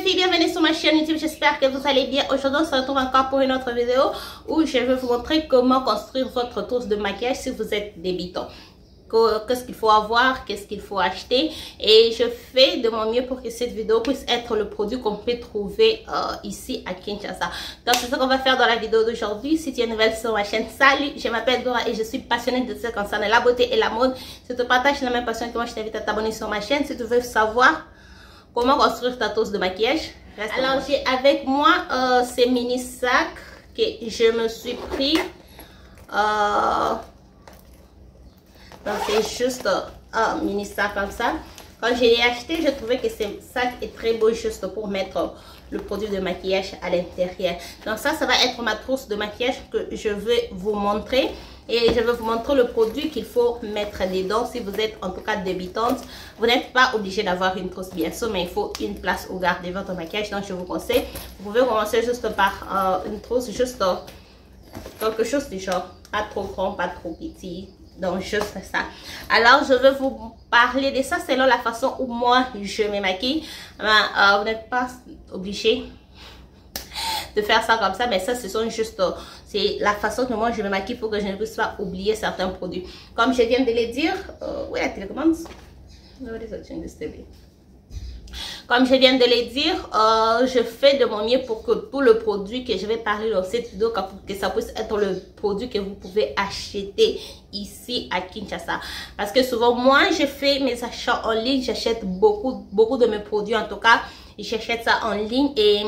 filles, bienvenue sur ma chaîne YouTube, j'espère que vous allez bien. Aujourd'hui on se retrouve encore pour une autre vidéo où je vais vous montrer comment construire votre trousse de maquillage si vous êtes débutant. Qu'est-ce qu'il faut avoir, qu'est-ce qu'il faut acheter, et je fais de mon mieux pour que cette vidéo puisse être le produit qu'on peut trouver ici à Kinshasa. Donc c'est ce qu'on va faire dans la vidéo d'aujourd'hui. Si tu es nouvelle sur ma chaîne, salut, je m'appelle Dora et je suis passionnée de ce qui concerne la beauté et la mode. Si tu partages la même passion que moi, je t'invite à t'abonner sur ma chaîne. Si tu veux savoir comment construire ta trousse de maquillage, reste. Alors j'ai avec moi ces mini sacs que je me suis pris. Donc c'est juste un mini sac comme ça. Quand je l'ai acheté, je trouvais que ce sac est très beau juste pour mettre le produit de maquillage à l'intérieur. Donc ça va être ma trousse de maquillage que je vais vous montrer. Et je vais vous montrer le produit qu'il faut mettre dedans. Si vous êtes en tout cas débutante, vous n'êtes pas obligé d'avoir une trousse bien sûr, mais il faut une place où garder votre maquillage. Donc je vous conseille, vous pouvez commencer juste par une trousse, juste quelque chose du genre, pas trop grand, pas trop petit. Donc juste ça. Alors je vais vous parler de ça selon la façon où moi je me maquille. Vous n'êtes pas obligé de faire ça comme ça, mais ça ce sont juste c'est la façon que moi je me maquille pour que je ne puisse pas oublier certains produits. Comme je viens de le dire, oui, la télécommande. Comme je viens de le dire, je fais de mon mieux pour que tout le produit que je vais parler dans cette vidéo, que ça puisse être le produit que vous pouvez acheter ici à Kinshasa. Parce que souvent, moi, je fais mes achats en ligne, j'achète beaucoup de mes produits. En tout cas, j'achète ça en ligne et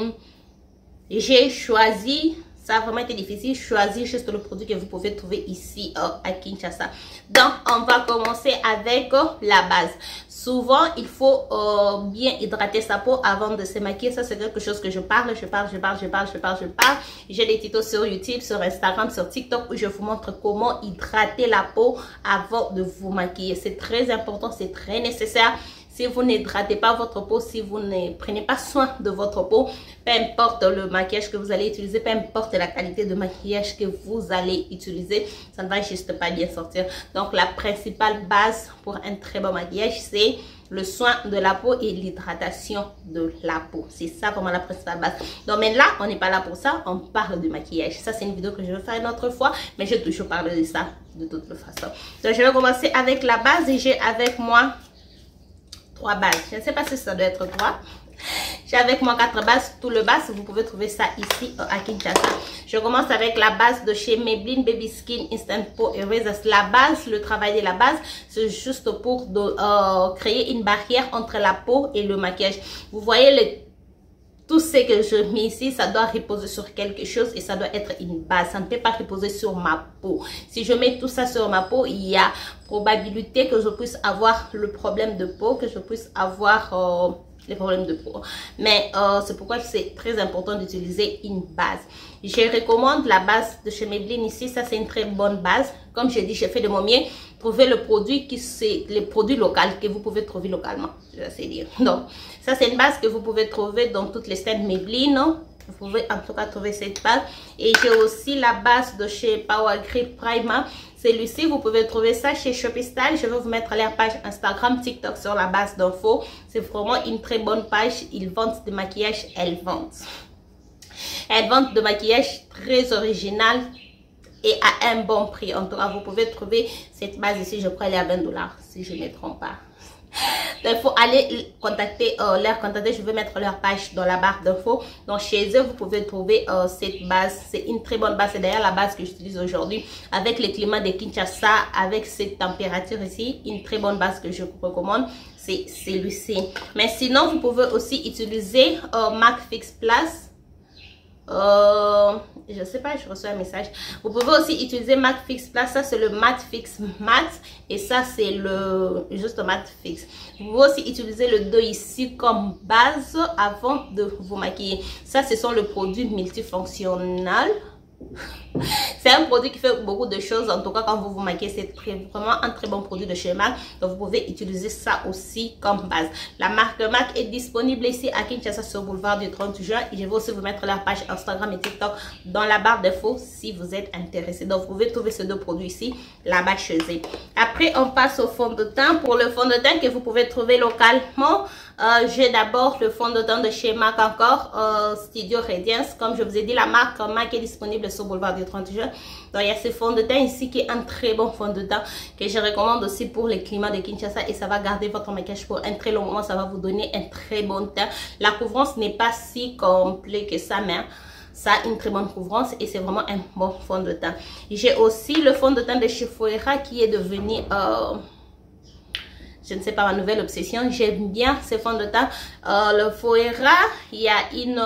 j'ai choisi, ça a vraiment été difficile, choisir juste le produit que vous pouvez trouver ici à Kinshasa. Donc, on va commencer avec la base. Souvent, il faut bien hydrater sa peau avant de se maquiller. Ça, c'est quelque chose que je parle. J'ai des tutos sur YouTube, sur Instagram, sur TikTok où je vous montre comment hydrater la peau avant de vous maquiller. C'est très important, c'est très nécessaire. Si vous n'hydratez pas votre peau, si vous ne prenez pas soin de votre peau, peu importe le maquillage que vous allez utiliser, peu importe la qualité de maquillage que vous allez utiliser, ça ne va juste pas bien sortir. Donc la principale base pour un très bon maquillage, c'est le soin de la peau et l'hydratation de la peau. C'est ça vraiment la principale base. Donc mais là, on n'est pas là pour ça, on parle de maquillage. Ça c'est une vidéo que je vais faire une autre fois, mais je vais toujours parler de ça de toute façon. Donc je vais commencer avec la base et j'ai avec moi 3 bases. Je ne sais pas si ça doit être 3. J'ai avec moi 4 bases. Tout le bas, vous pouvez trouver ça ici à Kinshasa. Je commence avec la base de chez Maybelline Baby Skin Instant Pore Erasers. La base, le travail de la base, c'est juste pour créer une barrière entre la peau et le maquillage. Vous voyez tout ce que je mets ici, ça doit reposer sur quelque chose et ça doit être une base. Ça ne peut pas reposer sur ma peau. Si je mets tout ça sur ma peau, il y a probabilité que je puisse avoir le problème de peau, que je puisse avoir les problèmes de peau. Mais c'est pourquoi c'est très important d'utiliser une base. Je recommande la base de chez Maybelline ici. Ça, c'est une très bonne base. Comme je dis, j'ai fait de mon mieux. Trouver le produit qui c'est les produits locaux que vous pouvez trouver localement. Je sais dire. Donc, ça, c'est une base que vous pouvez trouver dans toutes les stands Maybelline. Vous pouvez en tout cas trouver cette base. Et j'ai aussi la base de chez Power Grip Primer. Celui-ci, vous pouvez trouver ça chez Shopee Style. Je vais vous mettre leur page Instagram, TikTok sur la base d'infos. C'est vraiment une très bonne page. Ils vendent des maquillages, elles vendent. Elles vendent de maquillage très original et à un bon prix. En tout cas, vous pouvez trouver cette base ici. Je crois qu'elle est à 20 $, si je ne me trompe pas. Donc, il faut aller contacter, leur contacter. Je vais mettre leur page dans la barre d'infos. Donc, chez eux, vous pouvez trouver cette base. C'est une très bonne base. C'est d'ailleurs la base que j'utilise aujourd'hui. Avec le climat de Kinshasa, avec cette température ici, une très bonne base que je vous recommande, c'est celui-ci. Mais sinon, vous pouvez aussi utiliser MAC Fix Plus. Je sais pas, je reçois un message. Vous pouvez aussi utiliser MAC Fix Plus. Ça c'est le Matte Fix Matte et ça c'est le juste Matte Fix. Vous pouvez aussi utiliser le 2 ici comme base avant de vous maquiller. Ça ce sont les produits multifonctionnels. C'est un produit qui fait beaucoup de choses. En tout cas, quand vous vous maquillez, c'est vraiment un très bon produit de chez MAC. Donc, vous pouvez utiliser ça aussi comme base. La marque MAC est disponible ici à Kinshasa sur Boulevard du 30 juin. Et je vais aussi vous mettre leur page Instagram et TikTok dans la barre d'infos si vous êtes intéressé. Donc, vous pouvez trouver ces deux produits ici, là-bas chez eux. Après, on passe au fond de teint. Pour le fond de teint que vous pouvez trouver localement, J'ai d'abord le fond de teint de chez MAC encore, Studio Radiance. Comme je vous ai dit, la marque MAC est disponible sur Boulevard du 30 juin. Donc il y a ce fond de teint ici qui est un très bon fond de teint que je recommande aussi pour les climats de Kinshasa, et ça va garder votre maquillage pour un très long moment. Ça va vous donner un très bon teint. La couvrance n'est pas si complète que ça, mais ça a une très bonne couvrance et c'est vraiment un bon fond de teint. J'ai aussi le fond de teint de chez Foera qui est devenu je ne sais pas, ma nouvelle obsession. J'aime bien ces fonds de teint. Le Foera, il y a une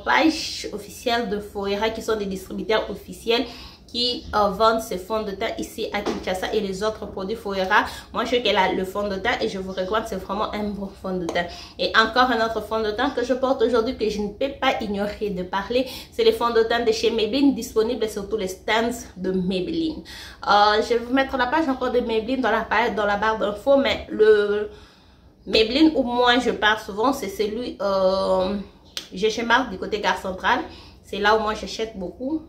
page officielle de Foera qui sont des distributeurs officiels qui vendent ces fonds de teint ici à Kinshasa et les autres produits Foera. Moi, je sais qu'elle a le fond de teint et je vous recommande, c'est vraiment un bon fond de teint. Et encore un autre fond de teint que je porte aujourd'hui que je ne peux pas ignorer de parler, c'est les fonds de teint de chez Maybelline, disponibles sur tous les stands de Maybelline. Je vais vous mettre la page encore de Maybelline dans la barre d'infos, mais le Maybelline où moi je parle souvent, c'est celui j'ai chez Marc du côté Gare Centrale. C'est là où moi j'achète beaucoup.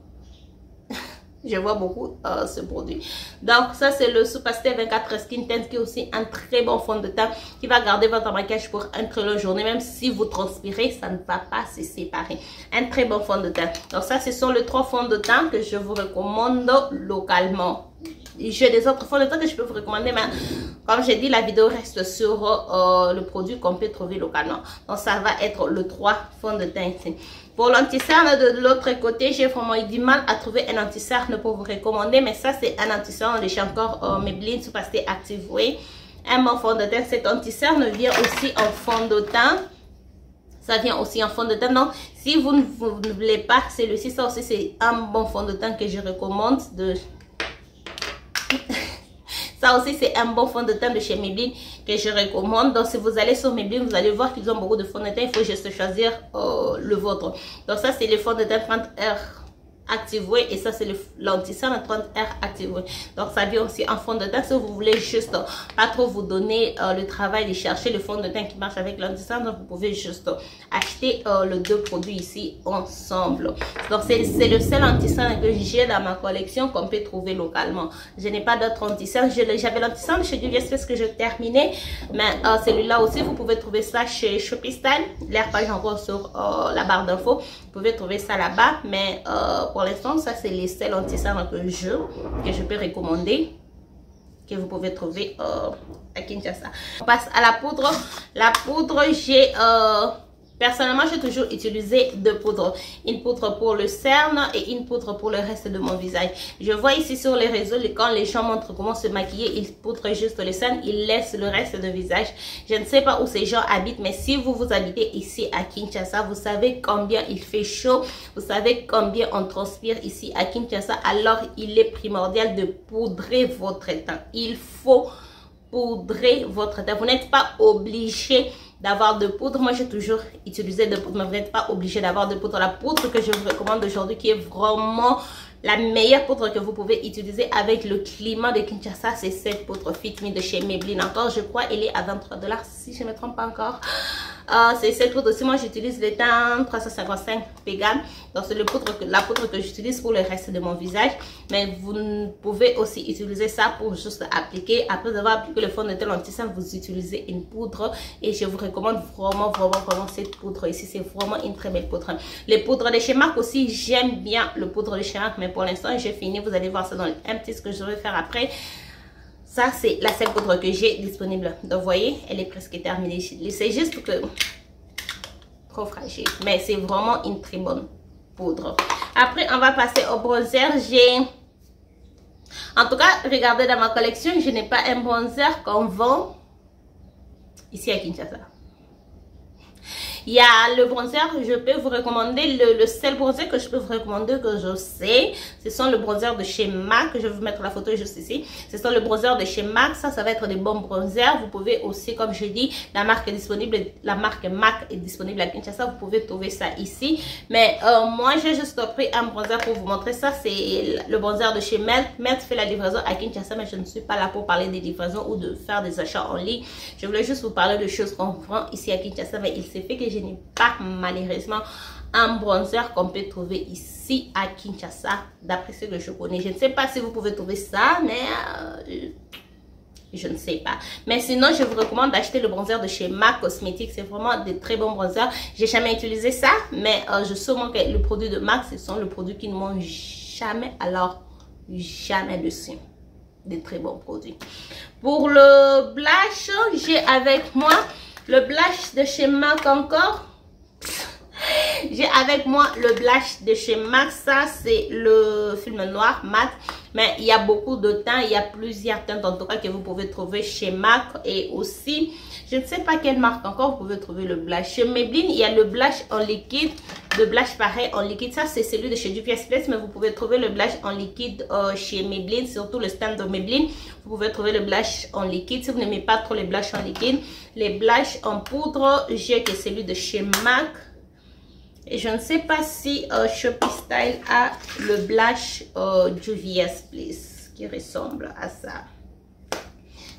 Je vois beaucoup ce produit. Donc ça c'est le Superstar 24 Skin Tint qui est aussi un très bon fond de teint qui va garder votre maquillage pour une très longue journée. Même si vous transpirez, ça ne va pas se séparer. Un très bon fond de teint. Donc ça, ce sont les 3 fonds de teint que je vous recommande localement. J'ai des autres fonds de teint que je peux vous recommander, mais comme j'ai dit, la vidéo reste sur le produit qu'on peut trouver localement. Donc ça va être le 3 fonds de teint ici. Pour l'anti-cerne de l'autre côté, j'ai vraiment eu du mal à trouver un anti-cerne pour vous recommander, mais ça c'est un anti-cerne de chez encore Maybelline Superstar Active Way. Un bon fond de teint. Cet anti-cerne vient aussi en fond de teint. Ça vient aussi en fond de teint. Donc si vous ne voulez pas celui-ci, ça aussi c'est un bon fond de teint que je recommande de... Ça aussi, c'est un bon fond de teint de chez Maybelline que je recommande. Donc, si vous allez sur Maybelline, vous allez voir qu'ils ont beaucoup de fonds de teint. Il faut juste choisir le vôtre. Donc, ça, c'est le fond de teint 30R Active Way. Et ça, c'est l'anti-cerne 30R Active Way. Donc, ça vient aussi en fond de teint. Si vous voulez juste pas trop vous donner le travail de chercher le fond de teint qui marche avec l'anti-cerne, donc vous pouvez juste acheter les 2 produits ici ensemble. Donc, c'est le seul anti-cerne que j'ai dans ma collection qu'on peut trouver localement. Je n'ai pas d'autres anti-cerne. J'avais l'anti-cerne chez Juvia's Face que je terminais. Mais celui-là aussi, vous pouvez trouver ça chez Shopee Style. L'air page encore sur la barre d'infos. Vous pouvez trouver ça là-bas. Mais pour l'instant, ça c'est les seuls anti-cerne que je peux recommander, que vous pouvez trouver à Kinshasa. On passe à la poudre. La poudre, j'ai personnellement, j'ai toujours utilisé 2 poudres. Une poudre pour le cerne et une poudre pour le reste de mon visage. Je vois ici sur les réseaux, quand les gens montrent comment se maquiller, ils poudrent juste le cerne, ils laissent le reste de visage. Je ne sais pas où ces gens habitent, mais si vous habitez ici à Kinshasa, vous savez combien il fait chaud, vous savez combien on transpire ici à Kinshasa. Alors, il est primordial de poudrer votre teint. Il faut poudrer votre teint. Vous n'êtes pas obligé d'avoir de poudre. Moi, j'ai toujours utilisé de poudre, mais vous n'êtes pas obligé d'avoir de poudre. La poudre que je vous recommande aujourd'hui, qui est vraiment la meilleure poudre que vous pouvez utiliser avec le climat de Kinshasa, c'est cette poudre Fit Me de chez Maybelline. Encore, je crois, elle est à 23 $, si je ne me trompe pas encore. C'est cette poudre aussi. Moi, j'utilise le teint 355 vegan. Donc, c'est la poudre que j'utilise pour le reste de mon visage. Mais vous pouvez aussi utiliser ça pour juste appliquer. Après avoir appliqué le fond de teint anti-cerne, vous utilisez une poudre. Et je vous recommande vraiment cette poudre ici. C'est vraiment une très belle poudre. Les poudres de chez MAC aussi, j'aime bien le poudre de chez MAC. Mais pour l'instant, j'ai fini. Vous allez voir ça dans un petit ce que je vais faire après. Ça, c'est la seule poudre que j'ai disponible. Donc, vous voyez, elle est presque terminée. C'est juste que... trop fragile. Mais c'est vraiment une très bonne poudre. Après, on va passer au bronzer. J'ai... En tout cas, regardez dans ma collection, je n'ai pas un bronzer qu'on vend ici à Kinshasa. Il y a le bronzer, je peux vous recommander, le seul bronzer que je peux vous recommander que je sais, ce sont le bronzer de chez MAC. Je vais vous mettre la photo juste ici. Ce sont le bronzer de chez MAC. Ça va être des bons bronzers. Vous pouvez aussi, comme je dis, la marque est disponible, la marque MAC est disponible à Kinshasa. Vous pouvez trouver ça ici. Mais moi, j'ai juste pris un bronzer pour vous montrer ça. C'est le bronzer de chez Melt. Melt fait la livraison à Kinshasa, mais je ne suis pas là pour parler des livraisons ou de faire des achats en ligne. Je voulais juste vous parler de choses qu'on vend ici à Kinshasa, mais il s'est fait que je n'ai pas malheureusement un bronzer qu'on peut trouver ici à Kinshasa d'après ce que je connais. Je ne sais pas si vous pouvez trouver ça, mais Je ne sais pas. Mais sinon, je vous recommande d'acheter le bronzer de chez MAC Cosmetics. C'est vraiment de très bons bronzers. J'ai jamais utilisé ça, mais je sais que le produit de MAC, ce sont le produit qui ne m'ont jamais, alors jamais dessus. Des très bons produits. Pour le blush, j'ai avec moi le blush de chez MAC encore. J'ai avec moi le blush de chez MAC. Ça, c'est le film noir mat. Mais il y a beaucoup de teintes. Il y a plusieurs teintes en tout cas que vous pouvez trouver chez MAC. Et aussi, je ne sais pas quelle marque encore, vous pouvez trouver le blush. Chez Maybelline, il y a le blush en liquide. Le blush pareil en liquide. Ça, c'est celui de chez Juvia's Place. Mais vous pouvez trouver le blush en liquide chez Maybelline. Surtout le stand de Maybelline. Vous pouvez trouver le blush en liquide. Si vous n'aimez pas trop les blushs en liquide. Les blushs en poudre, j'ai que celui de chez MAC. Et je ne sais pas si Shopee Style a le blush Juvia's Place qui ressemble à ça.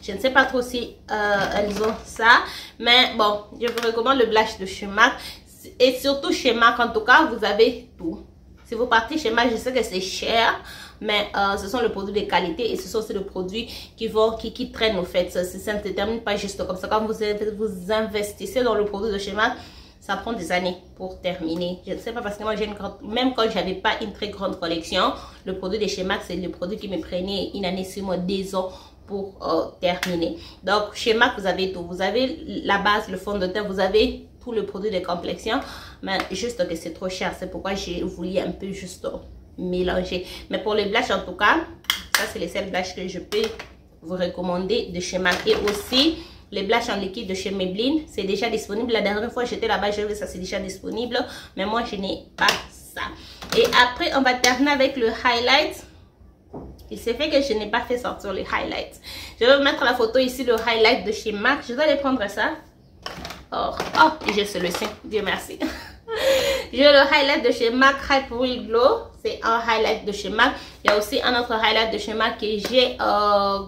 Je ne sais pas trop si elles ont ça. Mais bon, je vous recommande le blush de chez MAC. Et surtout chez MAC, en tout cas, vous avez tout. Si vous partez chez MAC, je sais que c'est cher. Mais ce sont les produits de qualité et ce sont aussi les produits qui traînent au fait. Ça ne se termine pas juste comme ça. Quand vous investissez dans le produit de chez MAC, ça prend des années pour terminer. Je ne sais pas parce que moi, même quand j'avais pas une très grande collection, le produit de chez MAC, c'est le produit qui me prenait une année, 6 mois, 2 ans pour terminer. Donc, chez MAC, vous avez tout. Vous avez la base, le fond de teint, vous avez tout le produit de complexion. Mais juste que c'est trop cher. C'est pourquoi j'ai voulu un peu juste mélanger. Mais pour les blushs, en tout cas, ça, c'est les seuls blushs que je peux vous recommander de chez MAC. Et aussi, les blushs en liquide de chez Maybelline, c'est déjà disponible. La dernière fois, j'étais là-bas, j'ai vu ça, c'est déjà disponible. Mais moi, je n'ai pas ça. Et après, on va terminer avec le highlight. Il s'est fait que je n'ai pas fait sortir les highlights. Je vais vous mettre la photo ici, le highlight de chez MAC. Je dois aller prendre ça. Oh, et j'ai celui-ci. Dieu merci. J'ai le highlight de chez MAC Hype Real Glow. C'est un highlight de chez MAC. Il y a aussi un autre highlight de chez MAC que j'ai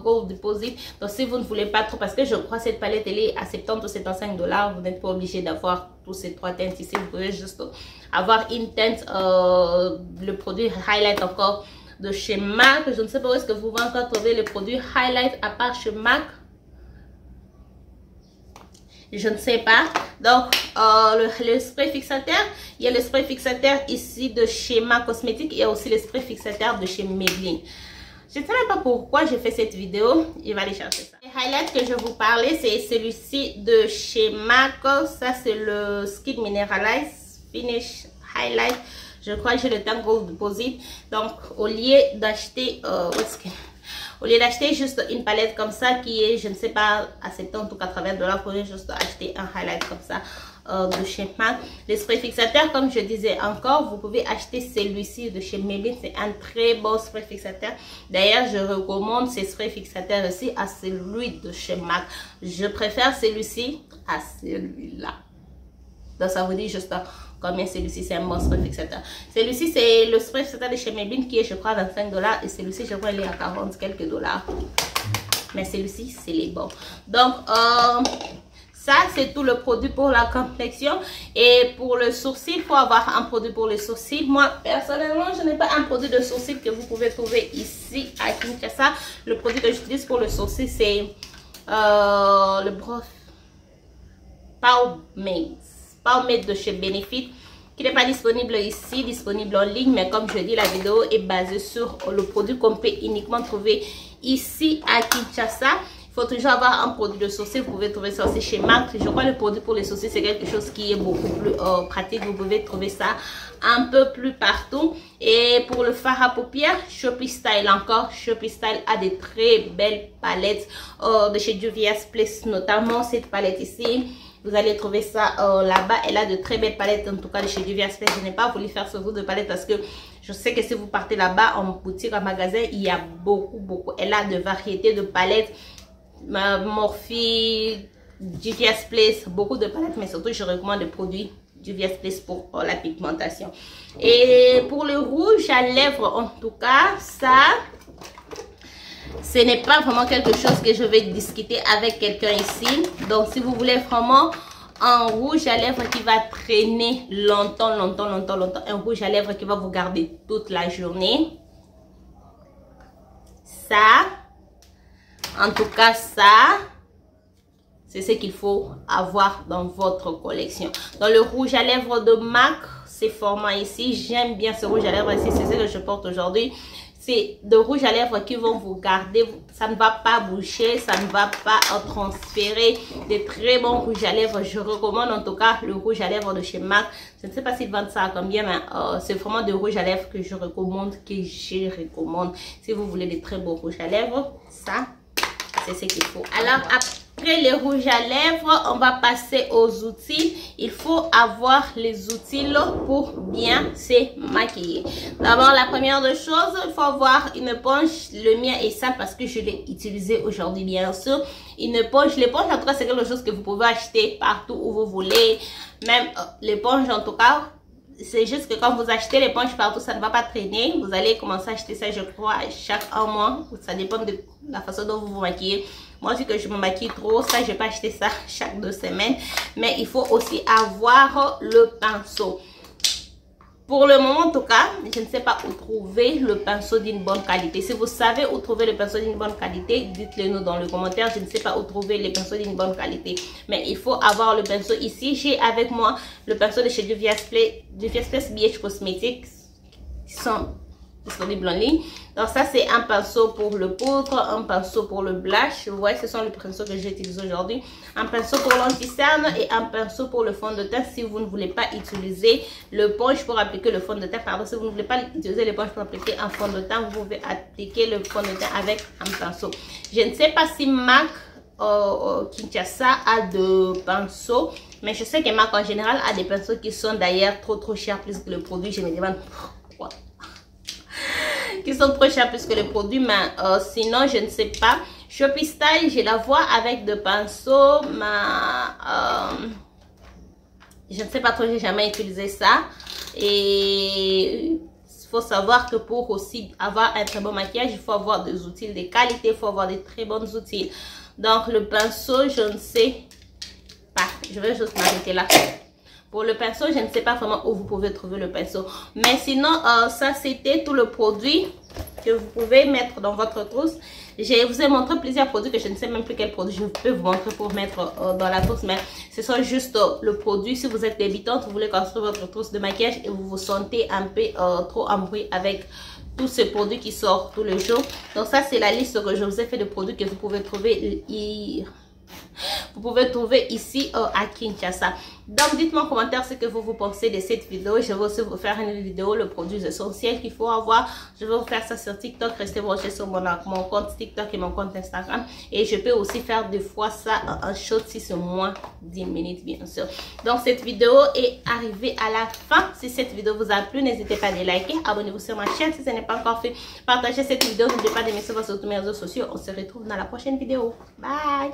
Gold Deposit. Donc si vous ne voulez pas trop, parce que je crois que cette palette elle est à 70 ou 75 $. Vous n'êtes pas obligé d'avoir tous ces 3 teintes ici. Vous pouvez juste avoir une teinte, le produit highlight encore de chez MAC. Je ne sais pas où est-ce que vous pouvez encore trouver le produit highlight à part chez MAC. Je ne sais pas. Donc, le spray fixateur. Il y a le spray fixateur ici de chez MAC Cosmetics. Il y a aussi le spray fixateur de chez Maybelline. Je ne sais même pas pourquoi j'ai fait cette vidéo. Je vais aller chercher ça. Le highlight que je vous parlais, c'est celui-ci de chez MAC. Ça, c'est le Skin Mineralize Finish Highlight. Je crois que j'ai le teint Gold Deposit. Donc, au lieu d'acheter... Au lieu d'acheter juste une palette comme ça qui est, je ne sais pas, à 70 ou 80 $, vous pouvez juste acheter un highlight comme ça de chez MAC. Les sprays fixateurs, comme je disais encore, vous pouvez acheter celui-ci de chez Maybelline. C'est un très bon spray fixateur. D'ailleurs, je recommande ces sprays fixateurs aussi à celui de chez MAC. Je préfère celui-ci à celui-là. Donc, ça vous dit juste combien celui-ci, c'est un bon spray fixateur. Celui-ci, c'est le spray fixateur de chez Maybelline qui est, je crois, 25 $. Et celui-ci, je crois, il est à 40 quelques dollars. Mais celui-ci, c'est les bons. Donc, ça, c'est tout le produit pour la complexion. Et pour le sourcil, il faut avoir un produit pour les sourcils. Moi, personnellement, je n'ai pas un produit de sourcil que vous pouvez trouver ici à Kinshasa. Le produit que j'utilise pour le sourcil, c'est le broth Pomade de chez Benefit, qui n'est pas disponible ici, disponible en ligne, mais comme je dis, la vidéo est basée sur le produit qu'on peut uniquement trouver ici à Kinshasa. Il faut toujours avoir un produit de sourcil. Vous pouvez trouver ça aussi chez MAC. Je crois que le produit pour les sourcils, c'est quelque chose qui est beaucoup plus pratique. Vous pouvez trouver ça un peu plus partout. Et pour le fard à paupières, Shopee Style encore. Shopee Style a des très belles palettes de chez Juvia's Place, notamment cette palette ici. Vous allez trouver ça là-bas. Elle a de très belles palettes, en tout cas de chez Juvia's Place. Je n'ai pas voulu faire ce tour de palette parce que je sais que si vous partez là-bas en boutique, en magasin, il y a beaucoup. Elle a de variétés de palettes. Morphe, Juvia's Place, beaucoup de palettes, mais surtout je recommande les produits Juvia's Place pour la pigmentation. Et pour le rouge à lèvres, en tout cas, ça, ce n'est pas vraiment quelque chose que je vais discuter avec quelqu'un ici. Donc si vous voulez vraiment un rouge à lèvres qui va traîner longtemps, un rouge à lèvres qui va vous garder toute la journée, ça, En tout cas, ça, c'est ce qu'il faut avoir dans votre collection. Dans le rouge à lèvres de MAC, ces formats ici, j'aime bien ce rouge à lèvres ici, c'est ce que je porte aujourd'hui. C'est de rouge à lèvres qui vont vous garder, ça ne va pas boucher, ça ne va pas transférer. Des très bons rouges à lèvres, je recommande en tout cas le rouge à lèvres de chez MAC. Je ne sais pas s'ils vendent ça à combien, mais c'est vraiment de rouge à lèvres que je recommande, Si vous voulez des très beaux rouges à lèvres, ça, c'est ce qu'il faut. Alors, après les rouges à lèvres, on va passer aux outils. Il faut avoir les outils pour bien se maquiller. D'abord, la première des choses, il faut avoir une éponge. Le mien est sale parce que je l'ai utilisé aujourd'hui, bien sûr. Une éponge. L'éponge, en tout cas, c'est quelque chose que vous pouvez acheter partout où vous voulez. Même l'éponge, en tout cas, c'est juste que quand vous achetez l'éponge partout, ça ne va pas traîner. Vous allez commencer à acheter ça, je crois, chaque un mois. Ça dépend de la façon dont vous vous maquillez. Moi, vu que je me maquille trop, ça, je vais pas acheter ça chaque 2 semaines. Mais il faut aussi avoir le pinceau. Pour le moment, en tout cas, je ne sais pas où trouver le pinceau d'une bonne qualité. Si vous savez où trouver le pinceau d'une bonne qualité, dites-le nous dans les commentaires. Je ne sais pas où trouver les pinceaux d'une bonne qualité. Mais il faut avoir le pinceau ici. J'ai avec moi le pinceau de chez Juvia's Place BH Cosmetics qui sont disponibles en ligne. Donc ça, c'est un pinceau pour le poudre, un pinceau pour le blush. Vous voyez, ce sont les pinceaux que j'utilise aujourd'hui. Un pinceau pour l'anti-cerne et un pinceau pour le fond de teint si vous ne voulez pas utiliser l'éponge pour appliquer le fond de teint. Pardon, si vous ne voulez pas utiliser l'éponge pour appliquer un fond de teint, vous pouvez appliquer le fond de teint avec un pinceau. Je ne sais pas si MAC Kinshasa a de pinceaux, mais je sais que MAC en général a des pinceaux qui sont d'ailleurs trop chers plus que le produit. Je me demande pourquoi. Qui sont trop chers plus que le produit, mais sinon je ne sais pas. Shopee Style, je la vois avec de pinceaux, mais je ne sais pas trop, j'ai jamais utilisé ça. Et il faut savoir que pour aussi avoir un très bon maquillage, il faut avoir des outils de qualité, il faut avoir des très bons outils. Donc le pinceau, je ne sais pas, je vais juste m'arrêter là. Pour le pinceau, je ne sais pas vraiment où vous pouvez trouver le pinceau. Mais sinon, ça c'était tout le produit que vous pouvez mettre dans votre trousse. Je vous ai montré plusieurs produits que je ne sais même plus quel produit je peux vous montrer pour mettre dans la trousse. Mais ce sont juste le produit. Si vous êtes débutante, vous voulez construire votre trousse de maquillage et vous vous sentez un peu trop embrouillé avec tous ces produits qui sortent tous les jours. Donc ça, c'est la liste que je vous ai fait de produits que vous pouvez trouver ici à Kinshasa. Donc dites-moi en commentaire ce que vous pensez de cette vidéo. Je vais aussi vous faire une vidéo, le produit essentiel qu'il faut avoir. Je vais vous faire ça sur TikTok. Restez branchés sur mon compte TikTok et mon compte Instagram. Et je peux aussi faire des fois ça en short si c'est moins 10 minutes bien sûr. Donc cette vidéo est arrivée à la fin. Si cette vidéo vous a plu, n'hésitez pas à les liker. Abonnez-vous sur ma chaîne si ce n'est pas encore fait. Partagez cette vidéo. N'oubliez pas de me suivre sur tous mes réseaux sociaux. On se retrouve dans la prochaine vidéo. Bye!